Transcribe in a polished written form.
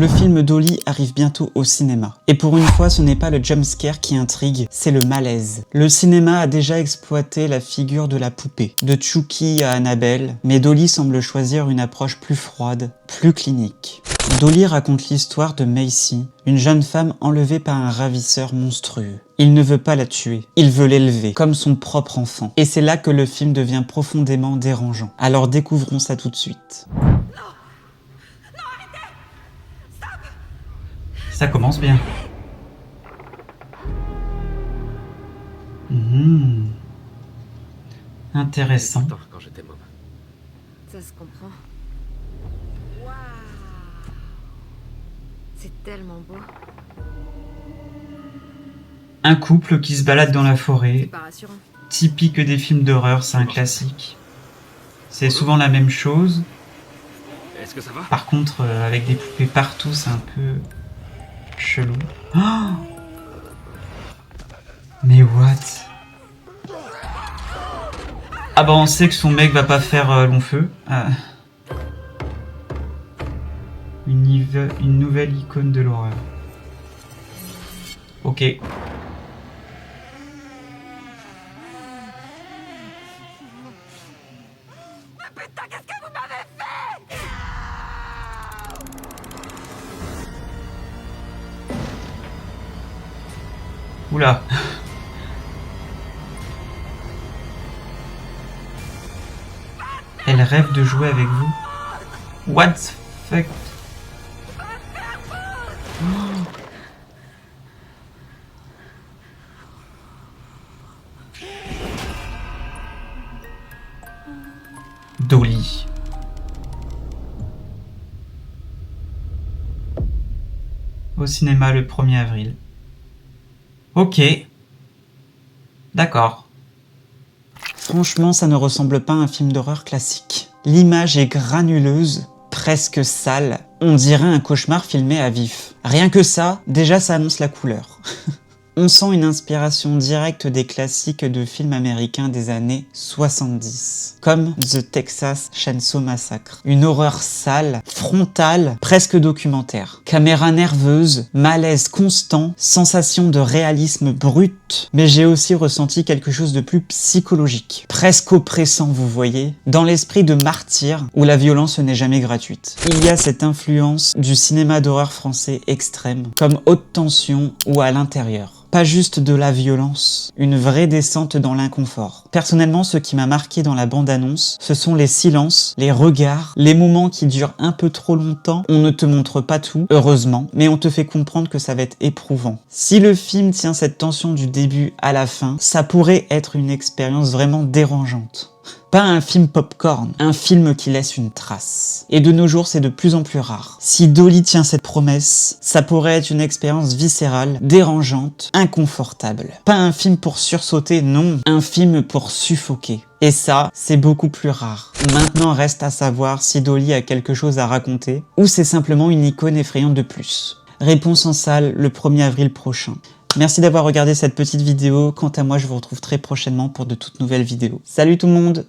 Le film Dolly arrive bientôt au cinéma. Et pour une fois, ce n'est pas le jumpscare qui intrigue, c'est le malaise. Le cinéma a déjà exploité la figure de la poupée, de Chucky à Annabelle, mais Dolly semble choisir une approche plus froide, plus clinique. Dolly raconte l'histoire de Macy, une jeune femme enlevée par un ravisseur monstrueux. Il ne veut pas la tuer, il veut l'élever, comme son propre enfant. Et c'est là que le film devient profondément dérangeant. Alors découvrons ça tout de suite. Ça commence bien. Intéressant. Quand j'étais môme. Ça se comprend. Waouh! C'est tellement beau. Un couple qui se balade dans la forêt, C'est pas rassurant. typique des films d'horreur, c'est un classique. C'est souvent la même chose. Est-ce que ça va? Par contre, avec des poupées partout, c'est un peu chelou. Oh, mais what? Ah bah on sait que son mec va pas faire long feu. Une nouvelle icône de l'horreur. Ok. Oula. Elle rêve de jouer avec vous. What the fuck? Dolly. Au cinéma le 1er avril. Ok. D'accord. Franchement, ça ne ressemble pas à un film d'horreur classique. L'image est granuleuse, presque sale. On dirait un cauchemar filmé à vif. Rien que ça, déjà ça annonce la couleur. On sent une inspiration directe des classiques de films américains des années 70, comme The Texas Chainsaw Massacre. Une horreur sale, frontale, presque documentaire. Caméra nerveuse, malaise constant, sensation de réalisme brut, mais j'ai aussi ressenti quelque chose de plus psychologique, presque oppressant, vous voyez, dans l'esprit de Martyr, où la violence n'est jamais gratuite. Il y a cette influence du cinéma d'horreur français extrême, comme Haute Tension ou À l'intérieur. Pas juste de la violence, une vraie descente dans l'inconfort. Personnellement, ce qui m'a marqué dans la bande-annonce, ce sont les silences, les regards, les moments qui durent un peu trop longtemps. On ne te montre pas tout, heureusement, mais on te fait comprendre que ça va être éprouvant. Si le film tient cette tension du début à la fin, ça pourrait être une expérience vraiment dérangeante. Pas un film popcorn, un film qui laisse une trace. Et de nos jours, c'est de plus en plus rare. Si Dolly tient cette promesse, ça pourrait être une expérience viscérale, dérangeante, inconfortable. Pas un film pour sursauter, non, un film pour suffoquer. Et ça, c'est beaucoup plus rare. Maintenant, reste à savoir si Dolly a quelque chose à raconter, ou c'est simplement une icône effrayante de plus. Réponse en salle le 1er avril prochain. Merci d'avoir regardé cette petite vidéo. Quant à moi, je vous retrouve très prochainement pour de toutes nouvelles vidéos. Salut tout le monde!